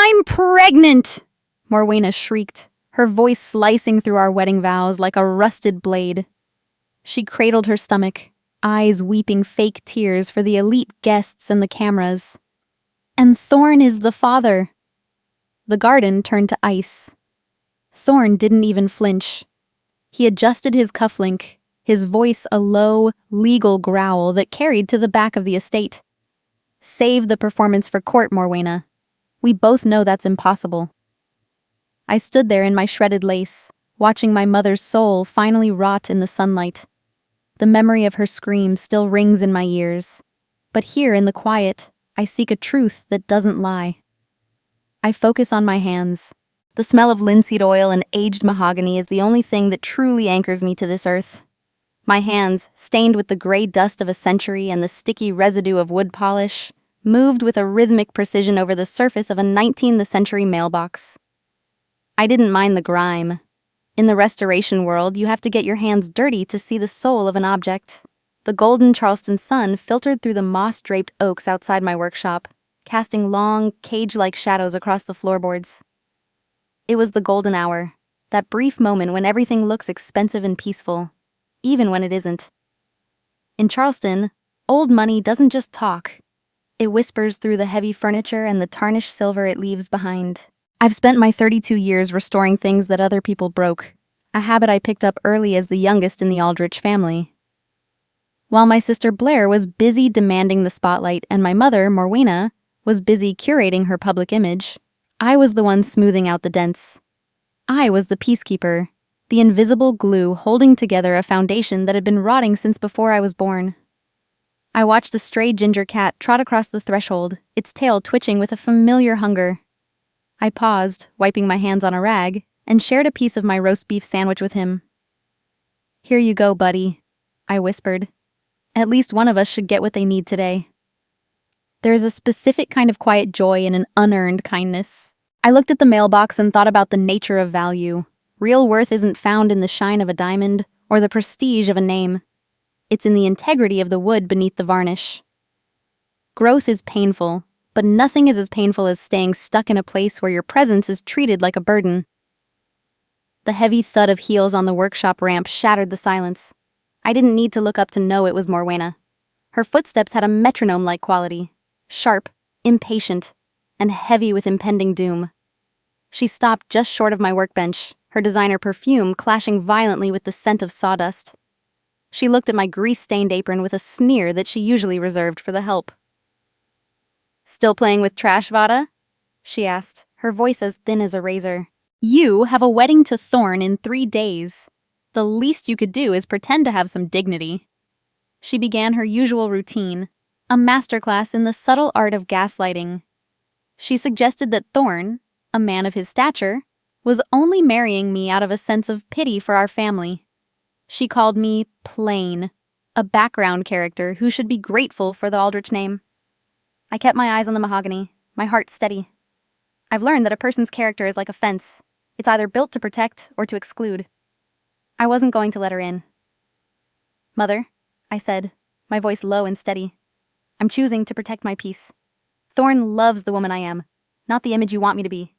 I'm pregnant! Morwena shrieked, her voice slicing through our wedding vows like a rusted blade. She cradled her stomach, eyes weeping fake tears for the elite guests and the cameras. And Thorne is the father. The garden turned to ice. Thorne didn't even flinch. He adjusted his cufflink, his voice a low, legal growl that carried to the back of the estate. Save the performance for court, Morwena. We both know that's impossible. I stood there in my shredded lace, watching my mother's soul finally rot in the sunlight. The memory of her scream still rings in my ears. But here in the quiet, I seek a truth that doesn't lie. I focus on my hands. The smell of linseed oil and aged mahogany is the only thing that truly anchors me to this earth. My hands, stained with the gray dust of a century and the sticky residue of wood polish, moved with a rhythmic precision over the surface of a 19th century mailbox. I didn't mind the grime. In the restoration world, you have to get your hands dirty to see the soul of an object. The golden Charleston sun filtered through the moss-draped oaks outside my workshop, casting long, cage-like shadows across the floorboards. It was the golden hour, that brief moment when everything looks expensive and peaceful, even when it isn't. In Charleston, old money doesn't just talk. It whispers through the heavy furniture and the tarnished silver it leaves behind. I've spent my 32 years restoring things that other people broke, a habit I picked up early as the youngest in the Aldrich family. While my sister Blair was busy demanding the spotlight and my mother, Morwena, was busy curating her public image, I was the one smoothing out the dents. I was the peacekeeper, the invisible glue holding together a foundation that had been rotting since before I was born. I watched a stray ginger cat trot across the threshold, its tail twitching with a familiar hunger. I paused, wiping my hands on a rag, and shared a piece of my roast beef sandwich with him. "Here you go, buddy," I whispered. "At least one of us should get what they need today." There is a specific kind of quiet joy in an unearned kindness. I looked at the mailbox and thought about the nature of value. Real worth isn't found in the shine of a diamond or the prestige of a name. It's in the integrity of the wood beneath the varnish. Growth is painful, but nothing is as painful as staying stuck in a place where your presence is treated like a burden. The heavy thud of heels on the workshop ramp shattered the silence. I didn't need to look up to know it was Morwena. Her footsteps had a metronome-like quality, sharp, impatient, and heavy with impending doom. She stopped just short of my workbench, her designer perfume clashing violently with the scent of sawdust. She looked at my grease-stained apron with a sneer that she usually reserved for the help. "Still playing with trash, Vada?" she asked, her voice as thin as a razor. "You have a wedding to Thorne in 3 days. The least you could do is pretend to have some dignity." She began her usual routine, a masterclass in the subtle art of gaslighting. She suggested that Thorne, a man of his stature, was only marrying me out of a sense of pity for our family. She called me plain, a background character who should be grateful for the Aldrich name. I kept my eyes on the mahogany, my heart steady. I've learned that a person's character is like a fence. It's either built to protect or to exclude. I wasn't going to let her in. "Mother," I said, my voice low and steady, "I'm choosing to protect my peace. Thorne loves the woman I am, not the image you want me to be."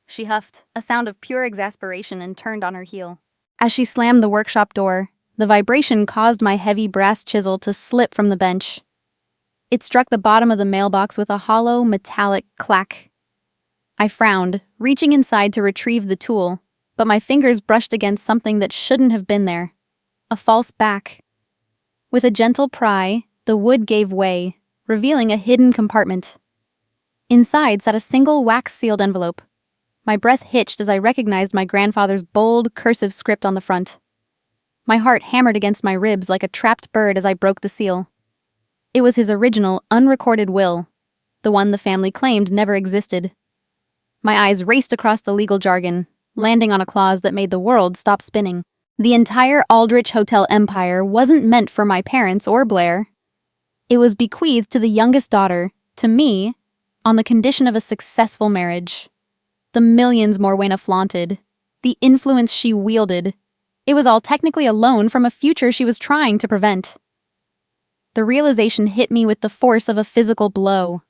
She huffed, a sound of pure exasperation, and turned on her heel. As she slammed the workshop door, the vibration caused my heavy brass chisel to slip from the bench. It struck the bottom of the mailbox with a hollow, metallic clack. I frowned, reaching inside to retrieve the tool, but my fingers brushed against something that shouldn't have been there. A false back. With a gentle pry, the wood gave way, revealing a hidden compartment. Inside sat a single wax-sealed envelope. My breath hitched as I recognized my grandfather's bold, cursive script on the front. My heart hammered against my ribs like a trapped bird as I broke the seal. It was his original, unrecorded will, the one the family claimed never existed. My eyes raced across the legal jargon, landing on a clause that made the world stop spinning. The entire Aldrich Hotel empire wasn't meant for my parents or Blair. It was bequeathed to the youngest daughter, to me, on the condition of a successful marriage. The millions Morwena flaunted, the influence she wielded, it was all technically a loan from a future she was trying to prevent. The realization hit me with the force of a physical blow.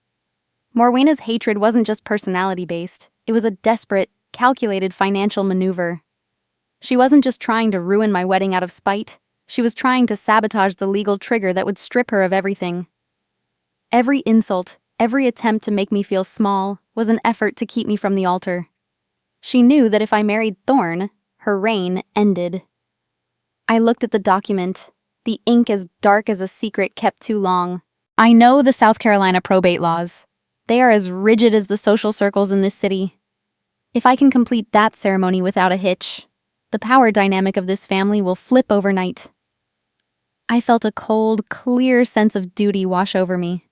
Morwena's hatred wasn't just personality-based, it was a desperate, calculated financial maneuver. She wasn't just trying to ruin my wedding out of spite, she was trying to sabotage the legal trigger that would strip her of everything. Every insult, every attempt to make me feel small, was an effort to keep me from the altar. She knew that if I married Thorne, her reign ended. I looked at the document, the ink as dark as a secret kept too long. I know the South Carolina probate laws. They are as rigid as the social circles in this city. If I can complete that ceremony without a hitch, the power dynamic of this family will flip overnight. I felt a cold, clear sense of duty wash over me.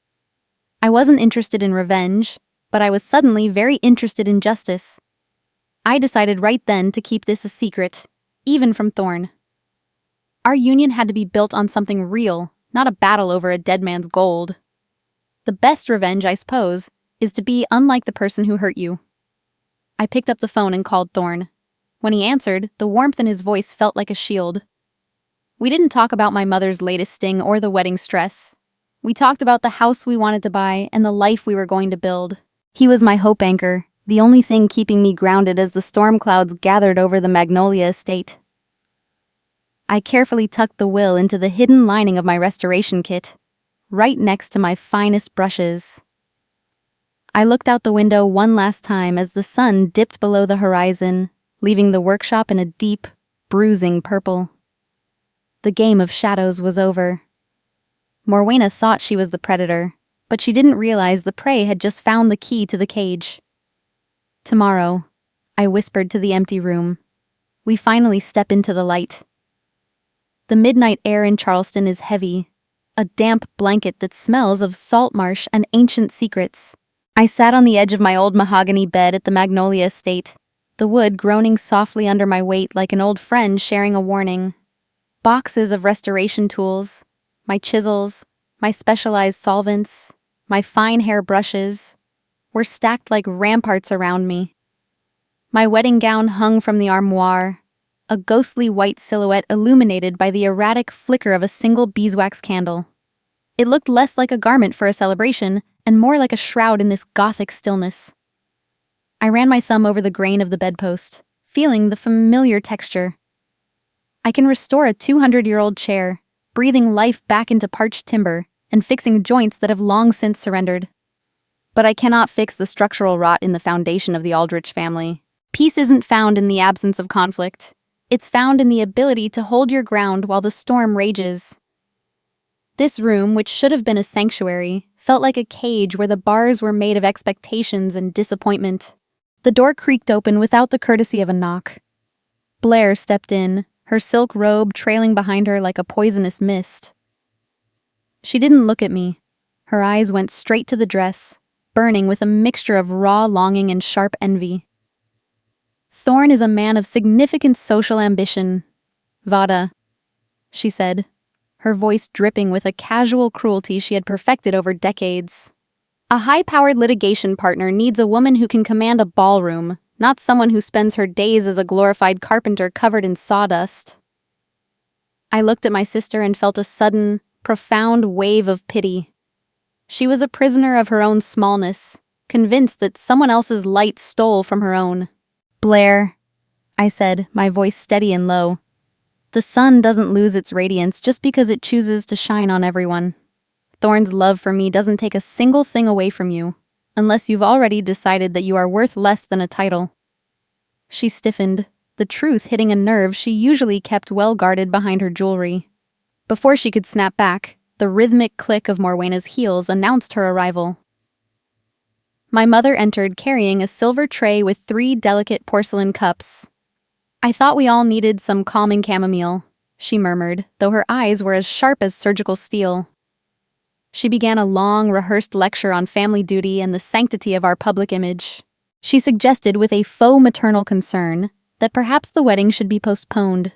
I wasn't interested in revenge, but I was suddenly very interested in justice. I decided right then to keep this a secret, even from Thorne. Our union had to be built on something real, not a battle over a dead man's gold. The best revenge, I suppose, is to be unlike the person who hurt you. I picked up the phone and called Thorne. When he answered, the warmth in his voice felt like a shield. We didn't talk about my mother's latest sting or the wedding stress. We talked about the house we wanted to buy and the life we were going to build. He was my hope anchor, the only thing keeping me grounded as the storm clouds gathered over the Magnolia estate. I carefully tucked the will into the hidden lining of my restoration kit, right next to my finest brushes. I looked out the window one last time as the sun dipped below the horizon, leaving the workshop in a deep, bruising purple. The game of shadows was over. Morwena thought she was the predator, but she didn't realize the prey had just found the key to the cage. Tomorrow, I whispered to the empty room, we finally step into the light. The midnight air in Charleston is heavy, a damp blanket that smells of salt marsh and ancient secrets. I sat on the edge of my old mahogany bed at the Magnolia estate, the wood groaning softly under my weight like an old friend sharing a warning. Boxes of restoration tools, my chisels, my specialized solvents, my fine hair brushes, were stacked like ramparts around me. My wedding gown hung from the armoire, a ghostly white silhouette illuminated by the erratic flicker of a single beeswax candle. It looked less like a garment for a celebration and more like a shroud in this gothic stillness. I ran my thumb over the grain of the bedpost, feeling the familiar texture. I can restore a 200-year-old chair, breathing life back into parched timber and fixing joints that have long since surrendered. But I cannot fix the structural rot in the foundation of the Aldrich family. Peace isn't found in the absence of conflict. It's found in the ability to hold your ground while the storm rages. This room, which should have been a sanctuary, felt like a cage where the bars were made of expectations and disappointment. The door creaked open without the courtesy of a knock. Blair stepped in, her silk robe trailing behind her like a poisonous mist. She didn't look at me. Her eyes went straight to the dress, burning with a mixture of raw longing and sharp envy. Thorne is a man of significant social ambition. Vada, she said, her voice dripping with a casual cruelty she had perfected over decades. A high-powered litigation partner needs a woman who can command a ballroom, not someone who spends her days as a glorified carpenter covered in sawdust. I looked at my sister and felt a sudden, profound wave of pity. She was a prisoner of her own smallness, convinced that someone else's light stole from her own. Blair, I said, my voice steady and low. The sun doesn't lose its radiance just because it chooses to shine on everyone. Thorne's love for me doesn't take a single thing away from you, unless you've already decided that you are worth less than a title. She stiffened, the truth hitting a nerve she usually kept well guarded behind her jewelry. Before she could snap back, the rhythmic click of Morwena's heels announced her arrival. My mother entered carrying a silver tray with 3 delicate porcelain cups. I thought we all needed some calming chamomile, she murmured, though her eyes were as sharp as surgical steel. She began a long, rehearsed lecture on family duty and the sanctity of our public image. She suggested with a faux maternal concern that perhaps the wedding should be postponed.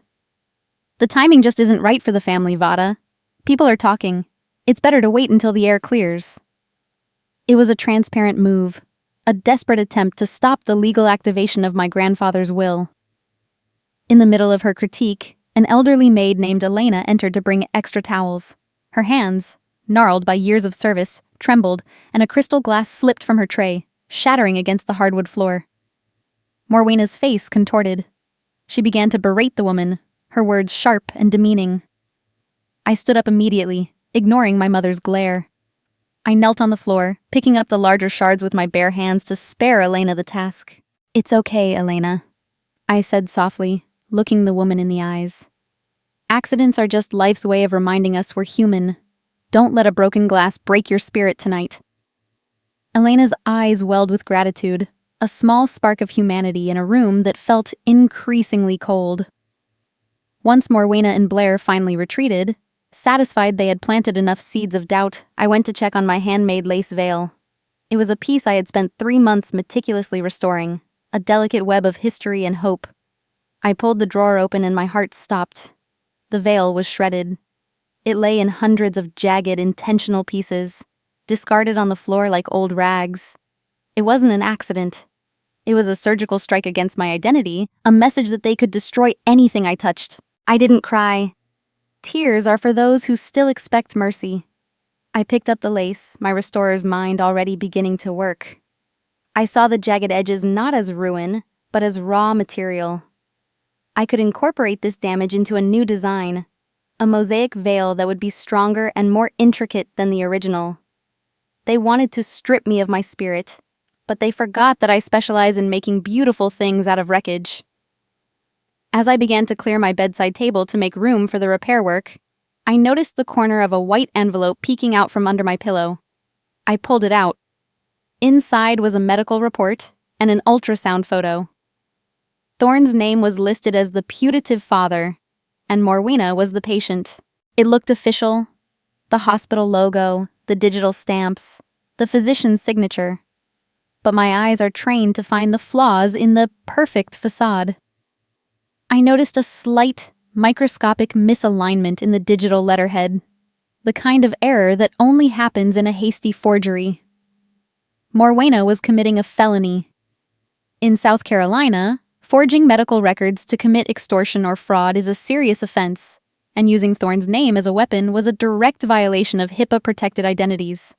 The timing just isn't right for the family, Vada. People are talking. It's better to wait until the air clears. It was a transparent move, a desperate attempt to stop the legal activation of my grandfather's will. In the middle of her critique, an elderly maid named Elena entered to bring extra towels. Her hands, gnarled by years of service, trembled, and a crystal glass slipped from her tray, shattering against the hardwood floor. Morwena's face contorted. She began to berate the woman, her words sharp and demeaning. I stood up immediately, ignoring my mother's glare. I knelt on the floor, picking up the larger shards with my bare hands to spare Elena the task. "It's okay, Elena," I said softly, looking the woman in the eyes. "Accidents are just life's way of reminding us we're human. Don't let a broken glass break your spirit tonight." Elena's eyes welled with gratitude, a small spark of humanity in a room that felt increasingly cold. Once Morwena and Blair finally retreated, satisfied they had planted enough seeds of doubt, I went to check on my handmade lace veil. It was a piece I had spent 3 months meticulously restoring, a delicate web of history and hope. I pulled the drawer open and my heart stopped. The veil was shredded. It lay in hundreds of jagged, intentional pieces, discarded on the floor like old rags. It wasn't an accident. It was a surgical strike against my identity, a message that they could destroy anything I touched. I didn't cry. Tears are for those who still expect mercy. I picked up the lace, my restorer's mind already beginning to work. I saw the jagged edges not as ruin, but as raw material. I could incorporate this damage into a new design, a mosaic veil that would be stronger and more intricate than the original. They wanted to strip me of my spirit, but they forgot that I specialize in making beautiful things out of wreckage. As I began to clear my bedside table to make room for the repair work, I noticed the corner of a white envelope peeking out from under my pillow. I pulled it out. Inside was a medical report and an ultrasound photo. Thorne's name was listed as the putative father, and Morwena was the patient. It looked official. The hospital logo, the digital stamps, the physician's signature. But my eyes are trained to find the flaws in the perfect facade. I noticed a slight, microscopic misalignment in the digital letterhead, the kind of error that only happens in a hasty forgery. Morwena was committing a felony. In South Carolina, forging medical records to commit extortion or fraud is a serious offense, and using Thorne's name as a weapon was a direct violation of HIPAA-protected identities.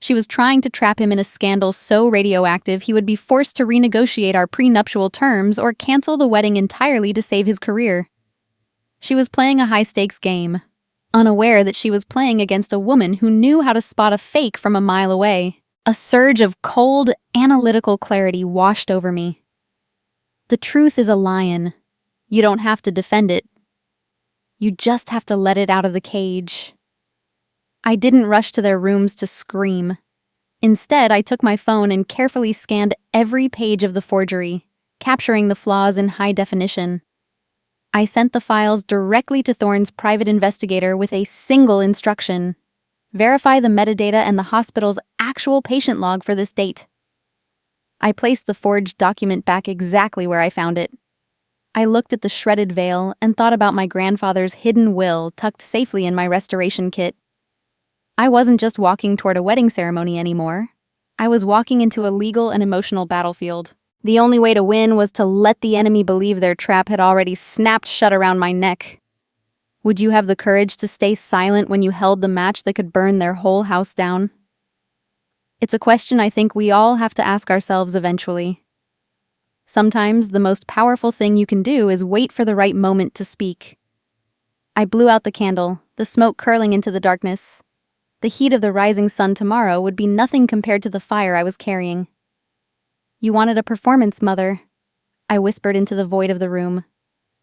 She was trying to trap him in a scandal so radioactive he would be forced to renegotiate our prenuptial terms or cancel the wedding entirely to save his career. She was playing a high-stakes game, unaware that she was playing against a woman who knew how to spot a fake from a mile away. A surge of cold, analytical clarity washed over me. The truth is a lion. You don't have to defend it. You just have to let it out of the cage. I didn't rush to their rooms to scream. Instead, I took my phone and carefully scanned every page of the forgery, capturing the flaws in high definition. I sent the files directly to Thorne's private investigator with a single instruction: verify the metadata and the hospital's actual patient log for this date. I placed the forged document back exactly where I found it. I looked at the shredded veil and thought about my grandfather's hidden will tucked safely in my restoration kit. I wasn't just walking toward a wedding ceremony anymore. I was walking into a legal and emotional battlefield. The only way to win was to let the enemy believe their trap had already snapped shut around my neck. Would you have the courage to stay silent when you held the match that could burn their whole house down? It's a question I think we all have to ask ourselves eventually. Sometimes the most powerful thing you can do is wait for the right moment to speak. I blew out the candle, the smoke curling into the darkness. The heat of the rising sun tomorrow would be nothing compared to the fire I was carrying. "You wanted a performance, Mother," I whispered into the void of the room.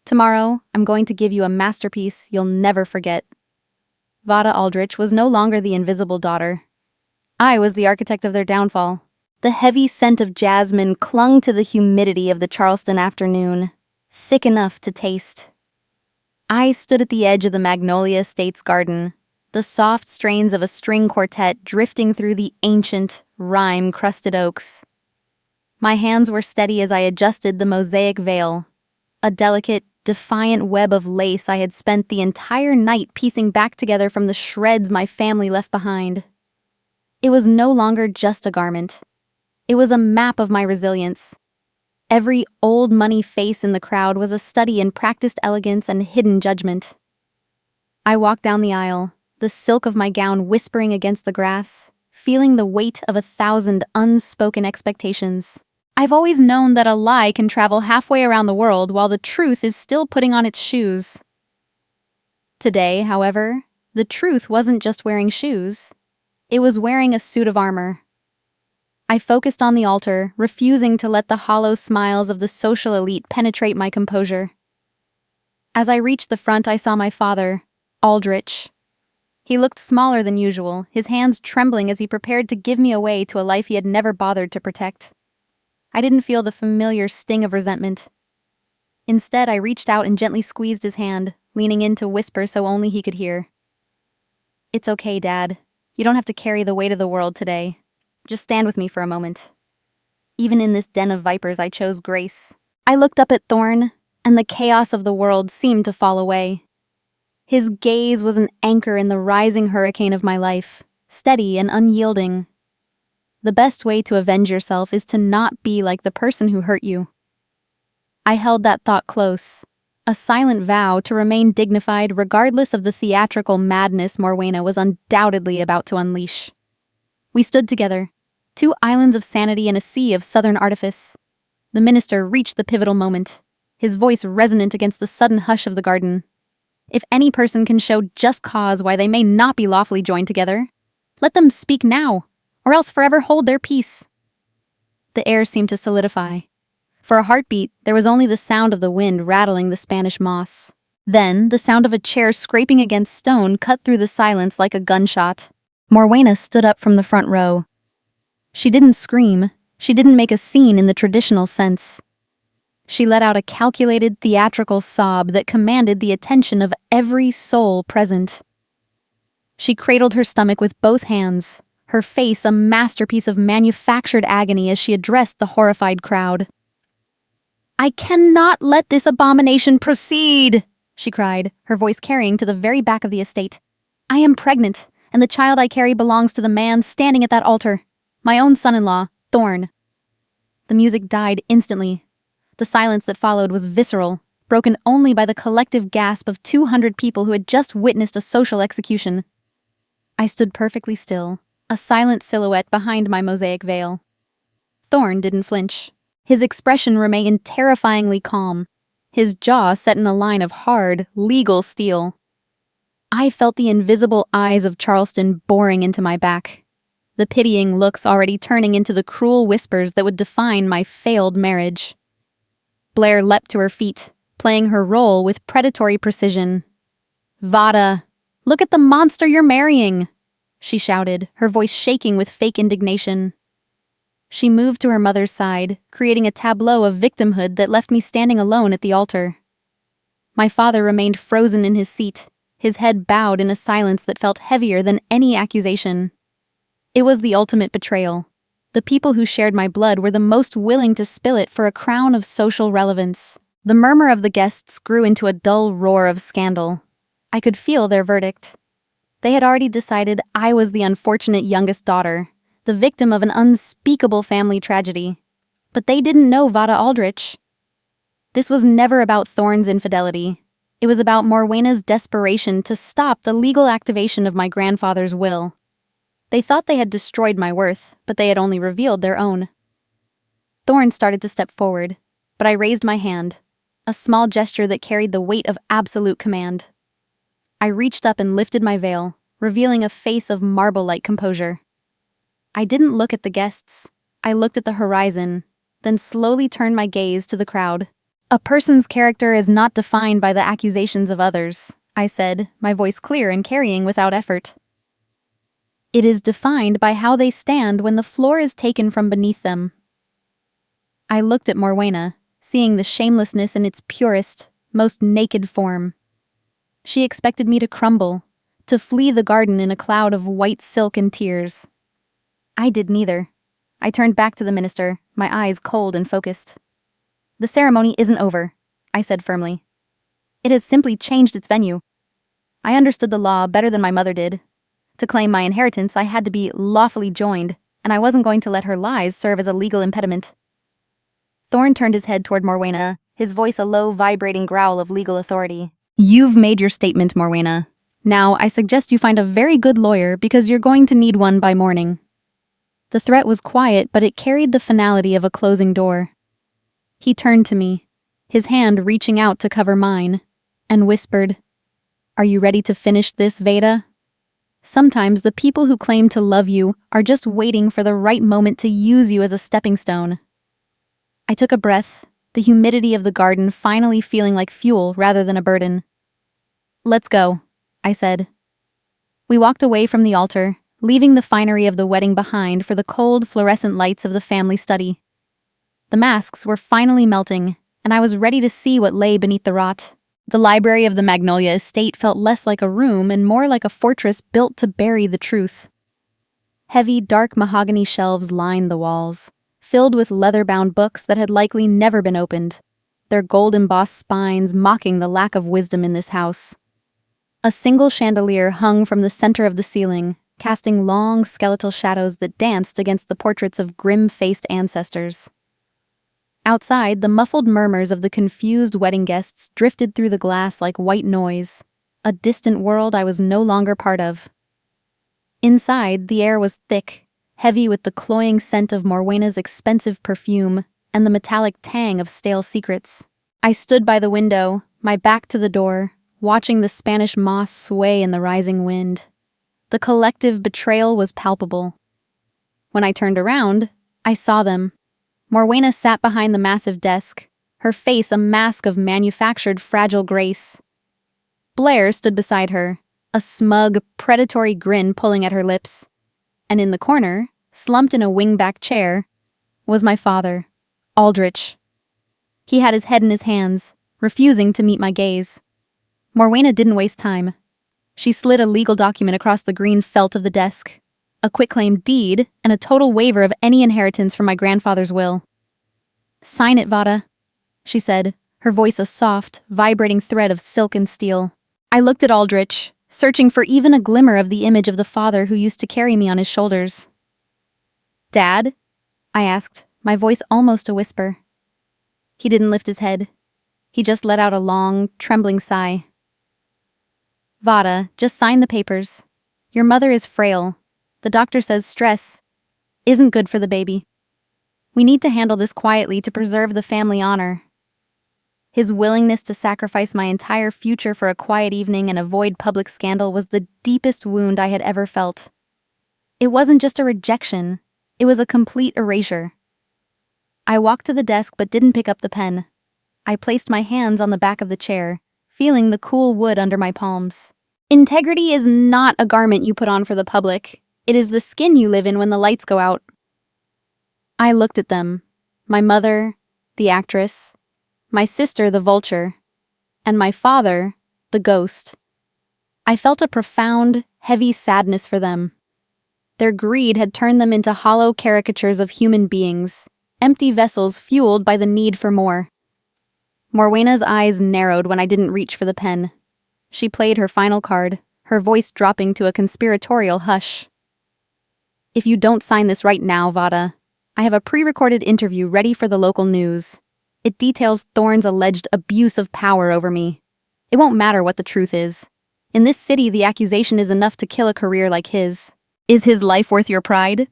"Tomorrow, I'm going to give you a masterpiece you'll never forget." Vada Aldrich was no longer the invisible daughter. I was the architect of their downfall. The heavy scent of jasmine clung to the humidity of the Charleston afternoon, thick enough to taste. I stood at the edge of the Magnolia Estates garden, the soft strains of a string quartet drifting through the ancient, rime-crusted oaks. My hands were steady as I adjusted the mosaic veil, a delicate, defiant web of lace I had spent the entire night piecing back together from the shreds my family left behind. It was no longer just a garment. It was a map of my resilience. Every old money face in the crowd was a study in practiced elegance and hidden judgment. I walked down the aisle, the silk of my gown whispering against the grass, feeling the weight of 1,000 unspoken expectations. I've always known that a lie can travel halfway around the world while the truth is still putting on its shoes. Today, however, the truth wasn't just wearing shoes. It was wearing a suit of armor. I focused on the altar, refusing to let the hollow smiles of the social elite penetrate my composure. As I reached the front, I saw my father, Aldrich. He looked smaller than usual, his hands trembling as he prepared to give me away to a life he had never bothered to protect. I didn't feel the familiar sting of resentment. Instead, I reached out and gently squeezed his hand, leaning in to whisper so only he could hear. "It's okay, Dad. You don't have to carry the weight of the world today. Just stand with me for a moment." Even in this den of vipers, I chose grace. I looked up at Thorne, and the chaos of the world seemed to fall away. His gaze was an anchor in the rising hurricane of my life, steady and unyielding. The best way to avenge yourself is to not be like the person who hurt you. I held that thought close, a silent vow to remain dignified regardless of the theatrical madness Morwena was undoubtedly about to unleash. We stood together, two islands of sanity in a sea of southern artifice. The minister reached the pivotal moment, his voice resonant against the sudden hush of the garden. If any person can show just cause why they may not be lawfully joined together, let them speak now, or else forever hold their peace. The air seemed to solidify. For a heartbeat, there was only the sound of the wind rattling the Spanish moss. Then, the sound of a chair scraping against stone cut through the silence like a gunshot. Morwena stood up from the front row. She didn't scream. She didn't make a scene in the traditional sense. She let out a calculated, theatrical sob that commanded the attention of every soul present. She cradled her stomach with both hands, her face a masterpiece of manufactured agony as she addressed the horrified crowd. "I cannot let this abomination proceed," she cried, her voice carrying to the very back of the estate. "I am pregnant, and the child I carry belongs to the man standing at that altar, my own son-in-law, Thorne." The music died instantly. The silence that followed was visceral, broken only by the collective gasp of 200 people who had just witnessed a social execution. I stood perfectly still, a silent silhouette behind my mosaic veil. Thorne didn't flinch. His expression remained terrifyingly calm, his jaw set in a line of hard, legal steel. I felt the invisible eyes of Charleston boring into my back, the pitying looks already turning into the cruel whispers that would define my failed marriage. Blair leapt to her feet, playing her role with predatory precision. "Vada, look at the monster you're marrying!" she shouted, her voice shaking with fake indignation. She moved to her mother's side, creating a tableau of victimhood that left me standing alone at the altar. My father remained frozen in his seat, his head bowed in a silence that felt heavier than any accusation. It was the ultimate betrayal. The people who shared my blood were the most willing to spill it for a crown of social relevance. The murmur of the guests grew into a dull roar of scandal. I could feel their verdict. They had already decided I was the unfortunate youngest daughter, the victim of an unspeakable family tragedy. But they didn't know Vada Aldrich. This was never about Thorne's infidelity. It was about Morwena's desperation to stop the legal activation of my grandfather's will. They thought they had destroyed my worth, but they had only revealed their own. Thorne started to step forward, but I raised my hand, a small gesture that carried the weight of absolute command. I reached up and lifted my veil, revealing a face of marble-like composure. I didn't look at the guests. I looked at the horizon, then slowly turned my gaze to the crowd. "A person's character is not defined by the accusations of others," I said, my voice clear and carrying without effort. "It is defined by how they stand when the floor is taken from beneath them." I looked at Morwena, seeing the shamelessness in its purest, most naked form. She expected me to crumble, to flee the garden in a cloud of white silk and tears. I did neither. I turned back to the minister, my eyes cold and focused. "The ceremony isn't over," I said firmly. "It has simply changed its venue. I understood the law better than my mother did. To claim my inheritance, I had to be lawfully joined, and I wasn't going to let her lies serve as a legal impediment." Thorne turned his head toward Morwena, his voice a low, vibrating growl of legal authority. "You've made your statement, Morwena. Now, I suggest you find a very good lawyer because you're going to need one by morning." The threat was quiet, but it carried the finality of a closing door. He turned to me, his hand reaching out to cover mine, and whispered, "Are you ready to finish this, Veda? Sometimes the people who claim to love you are just waiting for the right moment to use you as a stepping stone." I took a breath, the humidity of the garden finally feeling like fuel rather than a burden. "Let's go," I said. We walked away from the altar, leaving the finery of the wedding behind for the cold, fluorescent lights of the family study. The masks were finally melting, and I was ready to see what lay beneath the rot. The library of the Magnolia estate felt less like a room and more like a fortress built to bury the truth. Heavy, dark mahogany shelves lined the walls, filled with leather-bound books that had likely never been opened, their gold-embossed spines mocking the lack of wisdom in this house. A single chandelier hung from the center of the ceiling, casting long skeletal shadows that danced against the portraits of grim-faced ancestors. Outside, the muffled murmurs of the confused wedding guests drifted through the glass like white noise, a distant world I was no longer part of. Inside, the air was thick, heavy with the cloying scent of Morwena's expensive perfume and the metallic tang of stale secrets. I stood by the window, my back to the door, watching the Spanish moss sway in the rising wind. The collective betrayal was palpable. When I turned around, I saw them. Morwena sat behind the massive desk, her face a mask of manufactured fragile grace. Blair stood beside her, a smug, predatory grin pulling at her lips. And in the corner, slumped in a wing-back chair, was my father, Aldrich. He had his head in his hands, refusing to meet my gaze. Morwena didn't waste time. She slid a legal document across the green felt of the desk, a quitclaim deed, and a total waiver of any inheritance from my grandfather's will. "Sign it, Vada," she said, her voice a soft, vibrating thread of silk and steel. I looked at Aldrich, searching for even a glimmer of the image of the father who used to carry me on his shoulders. "Dad?" I asked, my voice almost a whisper. He didn't lift his head. He just let out a long, trembling sigh. "Vada, just sign the papers. Your mother is frail. The doctor says stress isn't good for the baby. We need to handle this quietly to preserve the family honor." His willingness to sacrifice my entire future for a quiet evening and avoid public scandal was the deepest wound I had ever felt. It wasn't just a rejection, it was a complete erasure. I walked to the desk but didn't pick up the pen. I placed my hands on the back of the chair, feeling the cool wood under my palms. Integrity is not a garment you put on for the public. It is the skin you live in when the lights go out. I looked at them, my mother, the actress, my sister, the vulture, and my father, the ghost. I felt a profound, heavy sadness for them. Their greed had turned them into hollow caricatures of human beings, empty vessels fueled by the need for more. Morwena's eyes narrowed when I didn't reach for the pen. She played her final card, her voice dropping to a conspiratorial hush. "If you don't sign this right now, Vada, I have a pre-recorded interview ready for the local news. It details Thorne's alleged abuse of power over me. It won't matter what the truth is. In this city, the accusation is enough to kill a career like his. Is his life worth your pride?"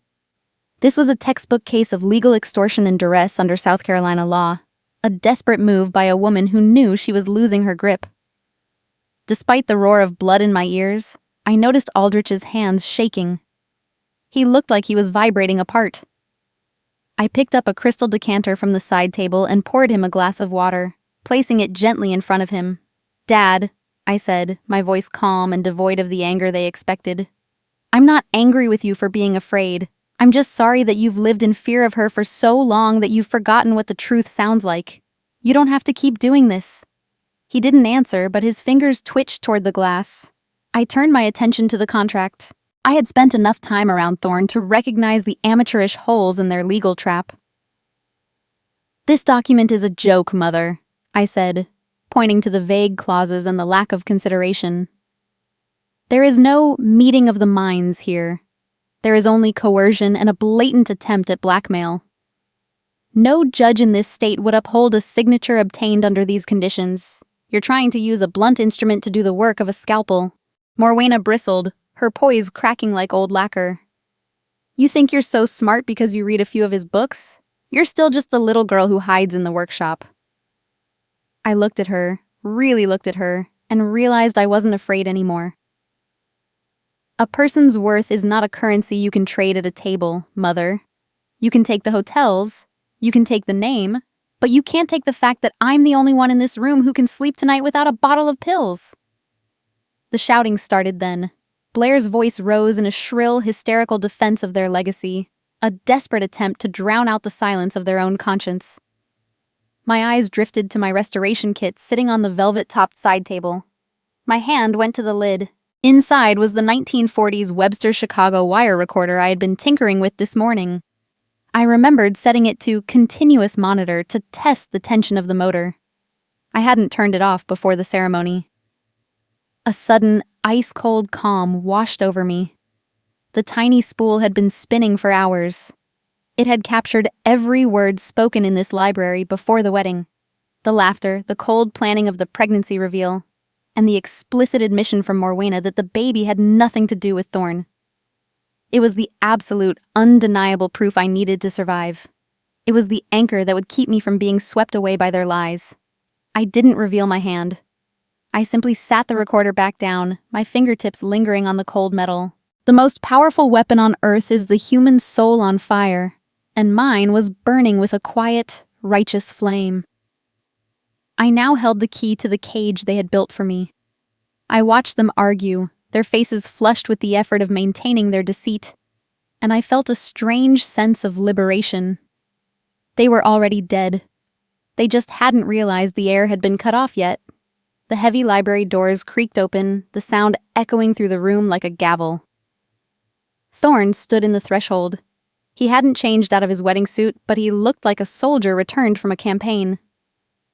This was a textbook case of legal extortion and duress under South Carolina law, a desperate move by a woman who knew she was losing her grip. Despite the roar of blood in my ears, I noticed Aldrich's hands shaking. He looked like he was vibrating apart. I picked up a crystal decanter from the side table and poured him a glass of water, placing it gently in front of him. "Dad," I said, my voice calm and devoid of the anger they expected. "I'm not angry with you for being afraid. I'm just sorry that you've lived in fear of her for so long that you've forgotten what the truth sounds like. You don't have to keep doing this." He didn't answer, but his fingers twitched toward the glass. I turned my attention to the contract. I had spent enough time around Thorne to recognize the amateurish holes in their legal trap. "This document is a joke, Mother," I said, pointing to the vague clauses and the lack of consideration. "There is no meeting of the minds here. There is only coercion and a blatant attempt at blackmail. No judge in this state would uphold a signature obtained under these conditions. You're trying to use a blunt instrument to do the work of a scalpel." Morwena bristled, her poise cracking like old lacquer. You think you're so smart because you read a few of his books? You're still just the little girl who hides in the workshop." I looked at her, really looked at her, and realized I wasn't afraid anymore. "A person's worth is not a currency you can trade at a table, Mother. You can take the hotels, you can take the name, but you can't take the fact that I'm the only one in this room who can sleep tonight without a bottle of pills." The shouting started then. Blair's voice rose in a shrill, hysterical defense of their legacy, a desperate attempt to drown out the silence of their own conscience. My eyes drifted to my restoration kit sitting on the velvet-topped side table. My hand went to the lid. Inside was the 1940s Webster Chicago wire recorder I had been tinkering with this morning. I remembered setting it to continuous monitor to test the tension of the motor. I hadn't turned it off before the ceremony. A sudden, ice-cold calm washed over me. The tiny spool had been spinning for hours. It had captured every word spoken in this library before the wedding. The laughter, the cold planning of the pregnancy reveal, and the explicit admission from Morwena that the baby had nothing to do with Thorne. It was the absolute, undeniable proof I needed to survive. It was the anchor that would keep me from being swept away by their lies. I didn't reveal my hand. I simply sat the recorder back down, my fingertips lingering on the cold metal. The most powerful weapon on earth is the human soul on fire, and mine was burning with a quiet, righteous flame. I now held the key to the cage they had built for me. I watched them argue, their faces flushed with the effort of maintaining their deceit, and I felt a strange sense of liberation. They were already dead. They just hadn't realized the air had been cut off yet. The heavy library doors creaked open, the sound echoing through the room like a gavel. Thorne stood in the threshold. He hadn't changed out of his wedding suit, but he looked like a soldier returned from a campaign.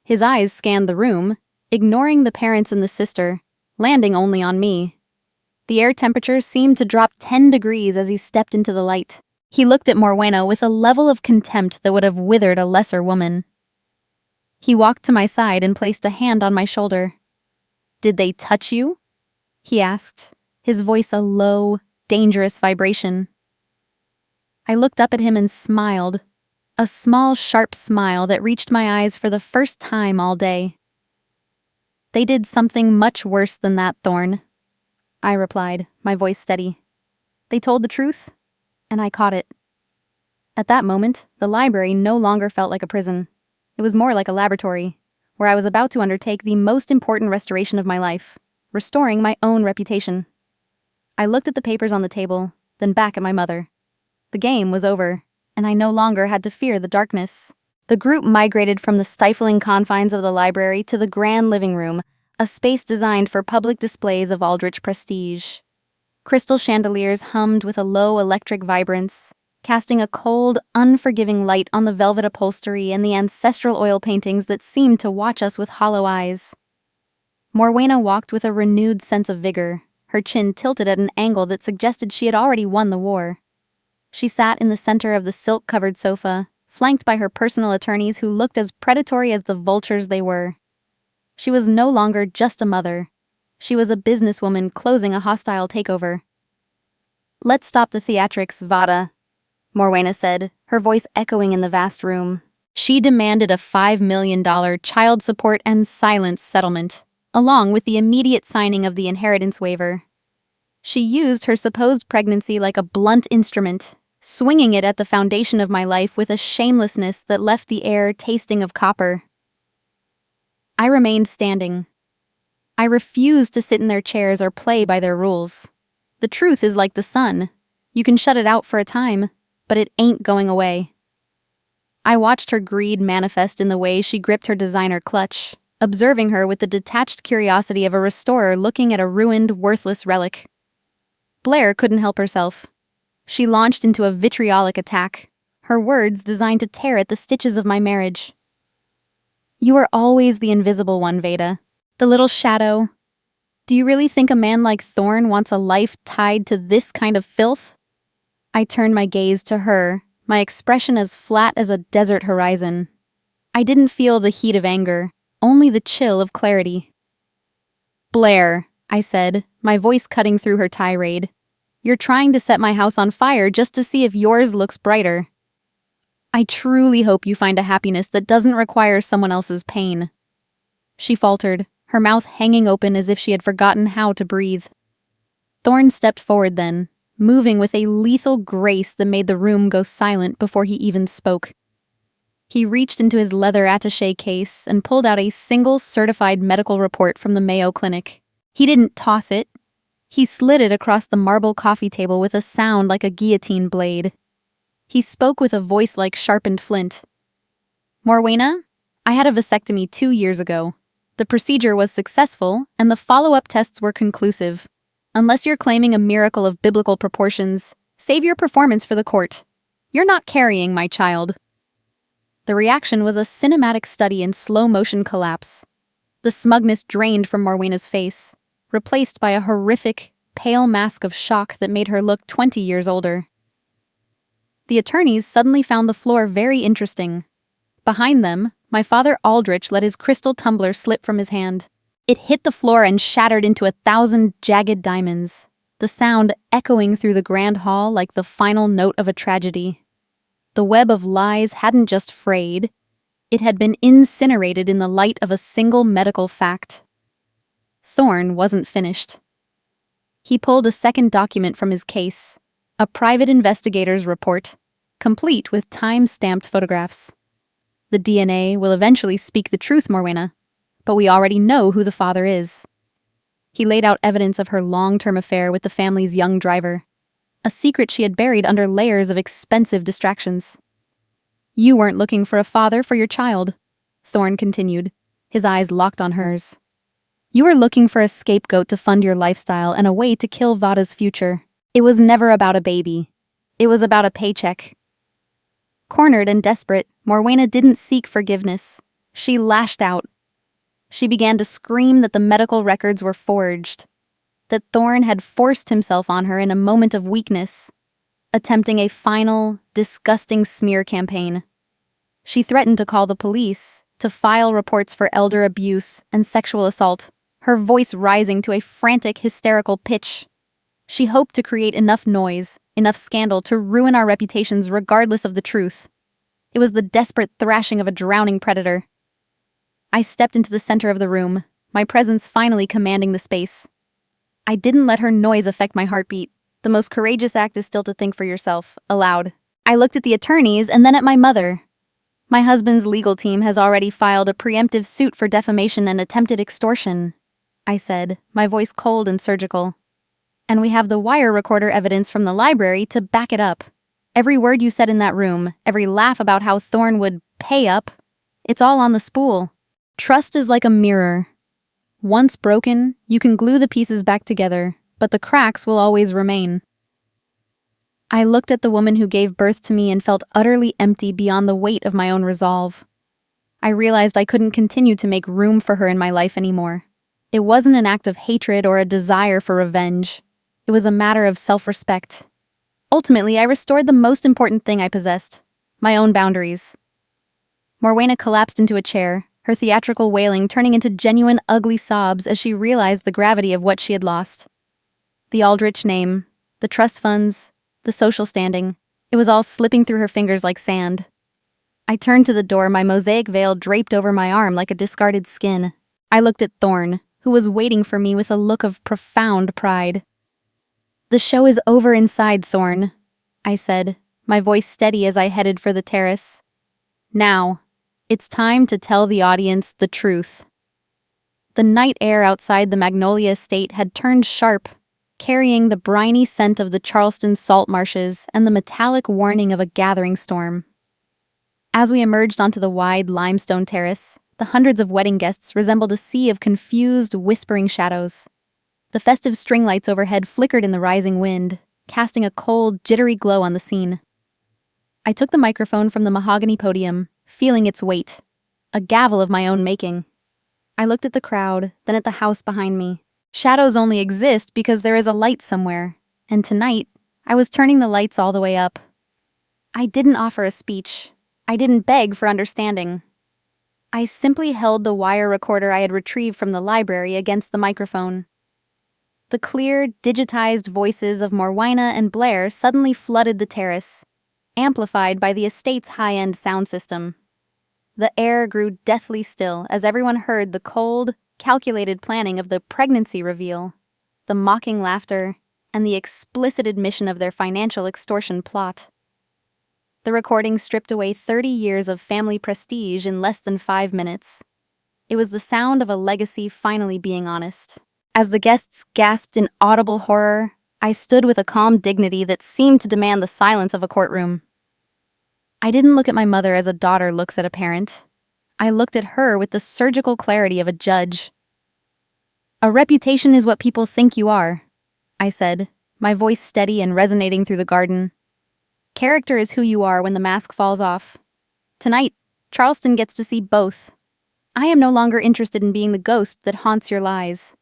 His eyes scanned the room, ignoring the parents and the sister, landing only on me. The air temperature seemed to drop 10 degrees as he stepped into the light. He looked at Morwena with a level of contempt that would have withered a lesser woman. He walked to my side and placed a hand on my shoulder. "Did they touch you?" he asked, his voice a low, dangerous vibration. I looked up at him and smiled, a small, sharp smile that reached my eyes for the first time all day. "They did something much worse than that, Thorne," I replied, my voice steady. "They told the truth, and I caught it." At that moment, the library no longer felt like a prison. It was more like a laboratory, where I was about to undertake the most important restoration of my life, restoring my own reputation. I looked at the papers on the table, then back at my mother. The game was over, and I no longer had to fear the darkness. The group migrated from the stifling confines of the library to the grand living room, a space designed for public displays of Aldrich prestige. Crystal chandeliers hummed with a low electric vibrance, casting a cold, unforgiving light on the velvet upholstery and the ancestral oil paintings that seemed to watch us with hollow eyes. Morwena walked with a renewed sense of vigor, her chin tilted at an angle that suggested she had already won the war. She sat in the center of the silk-covered sofa, flanked by her personal attorneys who looked as predatory as the vultures they were. She was no longer just a mother. She was a businesswoman closing a hostile takeover. "Let's stop the theatrics, Vada," Morwena said, her voice echoing in the vast room. She demanded a $5 million child support and silence settlement, along with the immediate signing of the inheritance waiver. She used her supposed pregnancy like a blunt instrument, swinging it at the foundation of my life with a shamelessness that left the air tasting of copper. I remained standing. I refused to sit in their chairs or play by their rules. The truth is like the sun. You can shut it out for a time, but it ain't going away. I watched her greed manifest in the way she gripped her designer clutch, observing her with the detached curiosity of a restorer looking at a ruined, worthless relic. Blair couldn't help herself. She launched into a vitriolic attack, her words designed to tear at the stitches of my marriage. "You are always the invisible one, Veda. The little shadow. Do you really think a man like Thorne wants a life tied to this kind of filth?" I turned my gaze to her, my expression as flat as a desert horizon. I didn't feel the heat of anger, only the chill of clarity. "Blair," I said, my voice cutting through her tirade, You're trying to set my house on fire just to see if yours looks brighter. I truly hope you find a happiness that doesn't require someone else's pain." She faltered, her mouth hanging open as if she had forgotten how to breathe. Thorne stepped forward then, moving with a lethal grace that made the room go silent before he even spoke. He reached into his leather attaché case and pulled out a single certified medical report from the Mayo Clinic. He didn't toss it. He slid it across the marble coffee table with a sound like a guillotine blade. He spoke with a voice like sharpened flint. "Morwena, I had a vasectomy 2 years ago. The procedure was successful, and the follow-up tests were conclusive. Unless you're claiming a miracle of biblical proportions, save your performance for the court. You're not carrying my child." The reaction was a cinematic study in slow-motion collapse. The smugness drained from Morwena's face, replaced by a horrific, pale mask of shock that made her look 20 years older. The attorneys suddenly found the floor very interesting. Behind them, my father Aldrich let his crystal tumbler slip from his hand. It hit the floor and shattered into 1,000 jagged diamonds, the sound echoing through the grand hall like the final note of a tragedy. The web of lies hadn't just frayed, it had been incinerated in the light of a single medical fact. Thorne wasn't finished. He pulled a second document from his case, a private investigator's report, complete with time-stamped photographs. "The DNA will eventually speak the truth, Morwena, but we already know who the father is." He laid out evidence of her long-term affair with the family's young driver, a secret she had buried under layers of expensive distractions. "You weren't looking for a father for your child," Thorne continued, his eyes locked on hers. "You were looking for a scapegoat to fund your lifestyle and a way to kill Vada's future. It was never about a baby. It was about a paycheck." Cornered and desperate, Morwena didn't seek forgiveness. She lashed out. She began to scream that the medical records were forged, that Thorne had forced himself on her in a moment of weakness, attempting a final, disgusting smear campaign. She threatened to call the police, to file reports for elder abuse and sexual assault, her voice rising to a frantic, hysterical pitch. She hoped to create enough noise, enough scandal to ruin our reputations regardless of the truth. It was the desperate thrashing of a drowning predator. I stepped into the center of the room, my presence finally commanding the space. I didn't let her noise affect my heartbeat. The most courageous act is still to think for yourself, aloud. I looked at the attorneys and then at my mother. "My husband's legal team has already filed a preemptive suit for defamation and attempted extortion," I said, my voice cold and surgical. "And we have the wire recorder evidence from the library to back it up. Every word you said in that room, every laugh about how Thorne would pay up, it's all on the spool. Trust is like a mirror. Once broken, you can glue the pieces back together, but the cracks will always remain." I looked at the woman who gave birth to me and felt utterly empty beyond the weight of my own resolve. I realized I couldn't continue to make room for her in my life anymore. It wasn't an act of hatred or a desire for revenge. It was a matter of self-respect. Ultimately, I restored the most important thing I possessed, my own boundaries. Morwena collapsed into a chair, her theatrical wailing turning into genuine ugly sobs as she realized the gravity of what she had lost. The Aldrich name, the trust funds, the social standing, it was all slipping through her fingers like sand. I turned to the door, my mosaic veil draped over my arm like a discarded skin. I looked at Thorne, who was waiting for me with a look of profound pride. "The show is over inside, Thorne," I said, my voice steady as I headed for the terrace. "Now, it's time to tell the audience the truth." The night air outside the Magnolia estate had turned sharp, carrying the briny scent of the Charleston salt marshes and the metallic warning of a gathering storm. As we emerged onto the wide limestone terrace, the hundreds of wedding guests resembled a sea of confused, whispering shadows. The festive string lights overhead flickered in the rising wind, casting a cold, jittery glow on the scene. I took the microphone from the mahogany podium, feeling its weight, a gavel of my own making. I looked at the crowd, then at the house behind me. Shadows only exist because there is a light somewhere, and tonight, I was turning the lights all the way up. I didn't offer a speech. I didn't beg for understanding. I simply held the wire recorder I had retrieved from the library against the microphone. The clear, digitized voices of Morwena and Blair suddenly flooded the terrace, amplified by the estate's high-end sound system. The air grew deathly still as everyone heard the cold, calculated planning of the pregnancy reveal, the mocking laughter, and the explicit admission of their financial extortion plot. The recording stripped away 30 years of family prestige in less than 5 minutes. It was the sound of a legacy finally being honest. As the guests gasped in audible horror, I stood with a calm dignity that seemed to demand the silence of a courtroom. I didn't look at my mother as a daughter looks at a parent. I looked at her with the surgical clarity of a judge. "A reputation is what people think you are," I said, my voice steady and resonating through the garden. "Character is who you are when the mask falls off. Tonight, Charleston gets to see both. I am no longer interested in being the ghost that haunts your lies."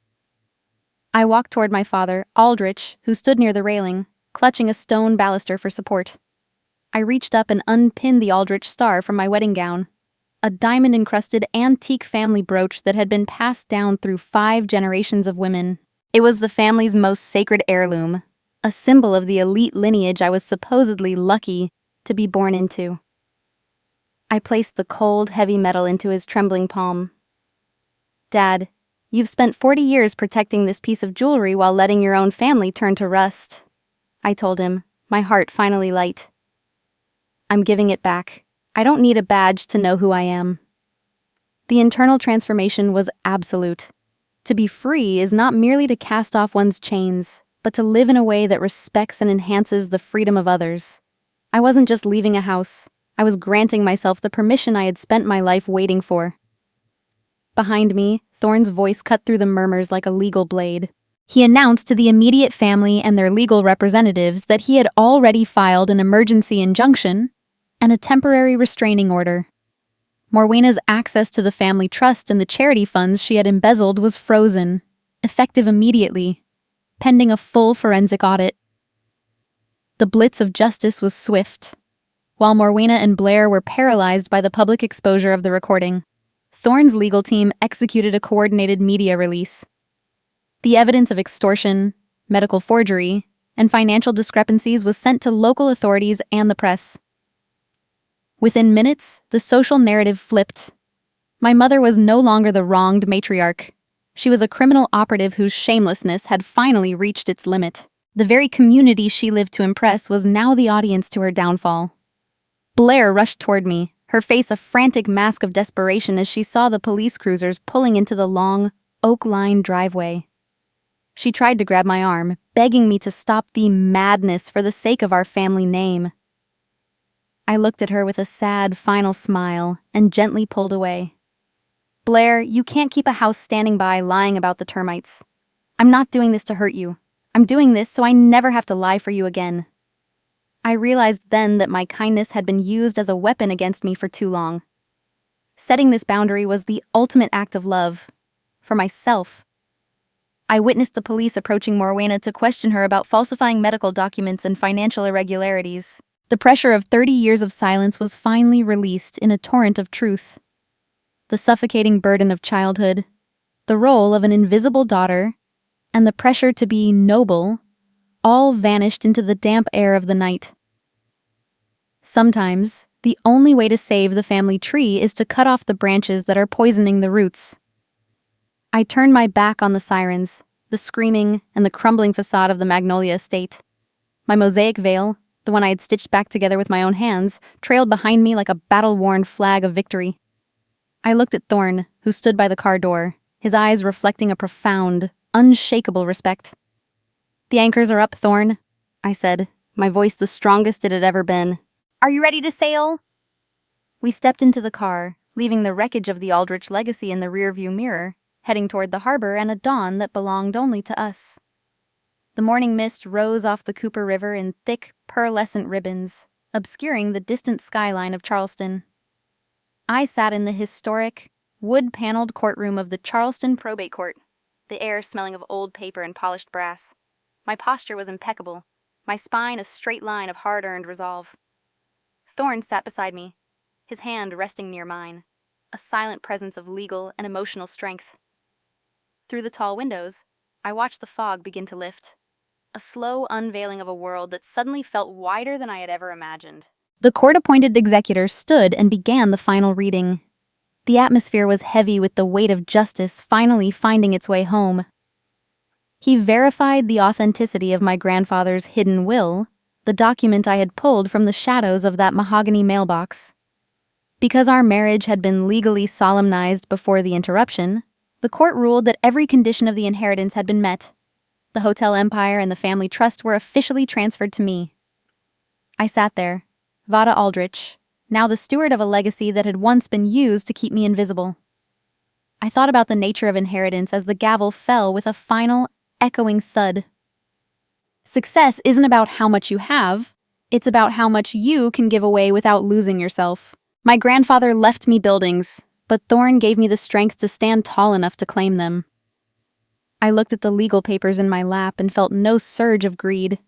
I walked toward my father, Aldrich, who stood near the railing, clutching a stone baluster for support. I reached up and unpinned the Aldrich star from my wedding gown, a diamond-encrusted antique family brooch that had been passed down through 5 generations of women. It was the family's most sacred heirloom, a symbol of the elite lineage I was supposedly lucky to be born into. I placed the cold, heavy metal into his trembling palm. "Dad, you've spent 40 years protecting this piece of jewelry while letting your own family turn to rust," I told him, my heart finally light. "I'm giving it back. I don't need a badge to know who I am." The internal transformation was absolute. To be free is not merely to cast off one's chains, but to live in a way that respects and enhances the freedom of others. I wasn't just leaving a house. I was granting myself the permission I had spent my life waiting for. Behind me, Thorne's voice cut through the murmurs like a legal blade. He announced to the immediate family and their legal representatives that he had already filed an emergency injunction and a temporary restraining order. Morwena's access to the family trust and the charity funds she had embezzled was frozen, effective immediately, pending a full forensic audit. The blitz of justice was swift. While Morwena and Blair were paralyzed by the public exposure of the recording, Thorne's legal team executed a coordinated media release. The evidence of extortion, medical forgery, and financial discrepancies was sent to local authorities and the press. Within minutes, the social narrative flipped. My mother was no longer the wronged matriarch. She was a criminal operative whose shamelessness had finally reached its limit. The very community she lived to impress was now the audience to her downfall. Blair rushed toward me, her face a frantic mask of desperation as she saw the police cruisers pulling into the long, oak-lined driveway. She tried to grab my arm, begging me to stop the madness for the sake of our family name. I looked at her with a sad, final smile and gently pulled away. "Blair, you can't keep a house standing by lying about the termites. I'm not doing this to hurt you. I'm doing this so I never have to lie for you again." I realized then that my kindness had been used as a weapon against me for too long. Setting this boundary was the ultimate act of love. For myself. I witnessed the police approaching Morwena to question her about falsifying medical documents and financial irregularities. The pressure of 30 years of silence was finally released in a torrent of truth. The suffocating burden of childhood, the role of an invisible daughter, and the pressure to be noble all vanished into the damp air of the night. Sometimes, the only way to save the family tree is to cut off the branches that are poisoning the roots. I turned my back on the sirens, the screaming, and the crumbling facade of the Magnolia estate. My mosaic veil, the one I had stitched back together with my own hands, trailed behind me like a battle-worn flag of victory. I looked at Thorne, who stood by the car door, his eyes reflecting a profound, unshakable respect. "The anchors are up, Thorne," I said, my voice the strongest it had ever been. "Are you ready to sail?" We stepped into the car, leaving the wreckage of the Aldrich legacy in the rearview mirror, heading toward the harbor and a dawn that belonged only to us. The morning mist rose off the Cooper River in thick, pearlescent ribbons, obscuring the distant skyline of Charleston. I sat in the historic, wood-paneled courtroom of the Charleston Probate Court, the air smelling of old paper and polished brass. My posture was impeccable, my spine a straight line of hard-earned resolve. Thorne sat beside me, his hand resting near mine, a silent presence of legal and emotional strength. Through the tall windows, I watched the fog begin to lift, a slow unveiling of a world that suddenly felt wider than I had ever imagined. The court-appointed executor stood and began the final reading. The atmosphere was heavy with the weight of justice finally finding its way home. He verified the authenticity of my grandfather's hidden will, the document I had pulled from the shadows of that mahogany mailbox. Because our marriage had been legally solemnized before the interruption, the court ruled that every condition of the inheritance had been met. The hotel empire and the family trust were officially transferred to me. I sat there, Vada Aldrich, now the steward of a legacy that had once been used to keep me invisible. I thought about the nature of inheritance as the gavel fell with a final, echoing thud. Success isn't about how much you have, it's about how much you can give away without losing yourself. My grandfather left me buildings, but Thorne gave me the strength to stand tall enough to claim them. I looked at the legal papers in my lap and felt no surge of greed.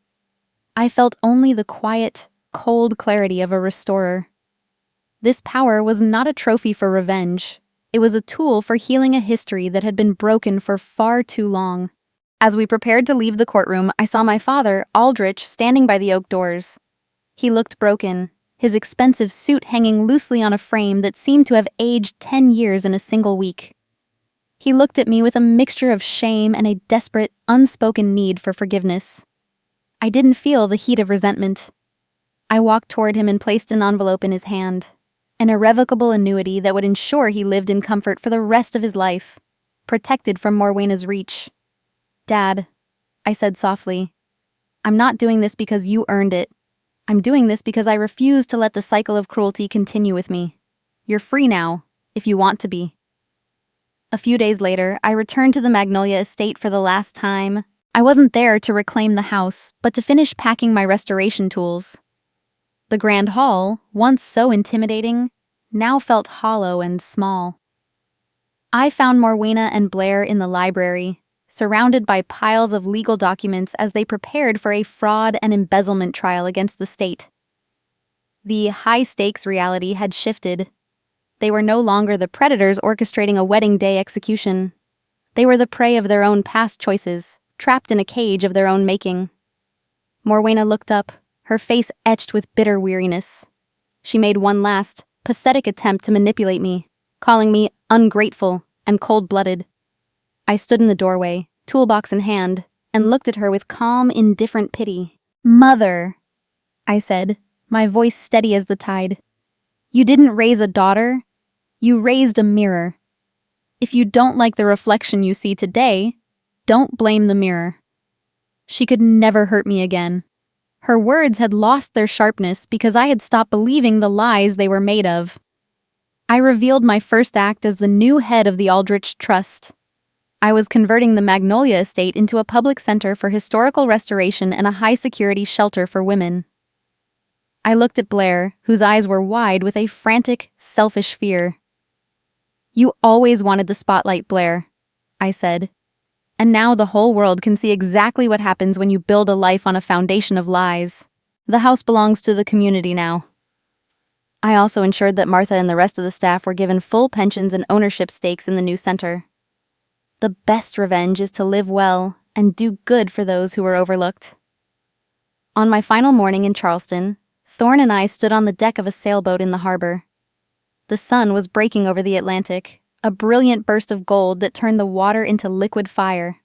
I felt only the quiet, cold clarity of a restorer. This power was not a trophy for revenge. It was a tool for healing a history that had been broken for far too long. As we prepared to leave the courtroom, I saw my father, Aldrich, standing by the oak doors. He looked broken, his expensive suit hanging loosely on a frame that seemed to have aged 10 years in a single week. He looked at me with a mixture of shame and a desperate, unspoken need for forgiveness. I didn't feel the heat of resentment. I walked toward him and placed an envelope in his hand, an irrevocable annuity that would ensure he lived in comfort for the rest of his life, protected from Morwena's reach. "Dad," I said softly, "I'm not doing this because you earned it. I'm doing this because I refuse to let the cycle of cruelty continue with me. You're free now, if you want to be." A few days later, I returned to the Magnolia estate for the last time. I wasn't there to reclaim the house, but to finish packing my restoration tools. The grand hall, once so intimidating, now felt hollow and small. I found Morwena and Blair in the library, surrounded by piles of legal documents as they prepared for a fraud and embezzlement trial against the state. The high-stakes reality had shifted. They were no longer the predators orchestrating a wedding day execution. They were the prey of their own past choices, trapped in a cage of their own making. Morwena looked up, her face etched with bitter weariness. She made one last, pathetic attempt to manipulate me, calling me ungrateful and cold-blooded. I stood in the doorway, toolbox in hand, and looked at her with calm, indifferent pity. "Mother," I said, my voice steady as the tide. "You didn't raise a daughter, you raised a mirror. If you don't like the reflection you see today, don't blame the mirror." She could never hurt me again. Her words had lost their sharpness because I had stopped believing the lies they were made of. I revealed my first act as the new head of the Aldrich Trust. I was converting the Magnolia estate into a public center for historical restoration and a high-security shelter for women. I looked at Blair, whose eyes were wide with a frantic, selfish fear. "You always wanted the spotlight, Blair," I said. "And now the whole world can see exactly what happens when you build a life on a foundation of lies. The house belongs to the community now." I also ensured that Martha and the rest of the staff were given full pensions and ownership stakes in the new center. The best revenge is to live well and do good for those who were overlooked. On my final morning in Charleston, Thorne and I stood on the deck of a sailboat in the harbor. The sun was breaking over the Atlantic, a brilliant burst of gold that turned the water into liquid fire.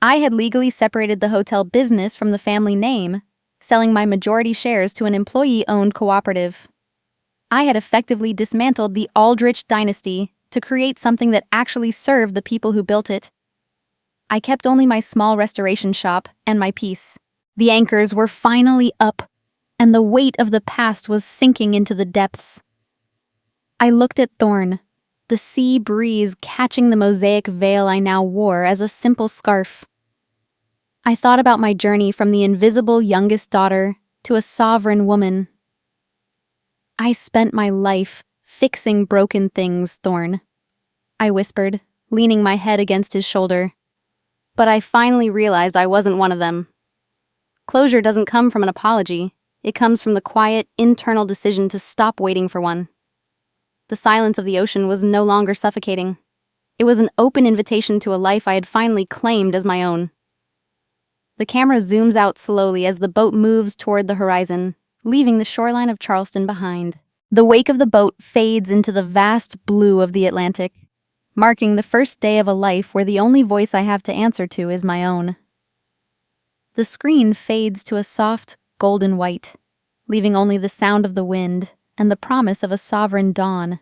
I had legally separated the hotel business from the family name, selling my majority shares to an employee-owned cooperative. I had effectively dismantled the Aldrich dynasty to create something that actually served the people who built it. I kept only my small restoration shop and my peace. The anchors were finally up, and the weight of the past was sinking into the depths. I looked at Thorne, the sea breeze catching the mosaic veil I now wore as a simple scarf. I thought about my journey from the invisible youngest daughter to a sovereign woman. "I spent my life fixing broken things, Thorne," I whispered, leaning my head against his shoulder. "But I finally realized I wasn't one of them. Closure doesn't come from an apology. It comes from the quiet, internal decision to stop waiting for one." The silence of the ocean was no longer suffocating. It was an open invitation to a life I had finally claimed as my own. The camera zooms out slowly as the boat moves toward the horizon, leaving the shoreline of Charleston behind. The wake of the boat fades into the vast blue of the Atlantic, marking the first day of a life where the only voice I have to answer to is my own. The screen fades to a soft, golden white, leaving only the sound of the wind and the promise of a sovereign dawn.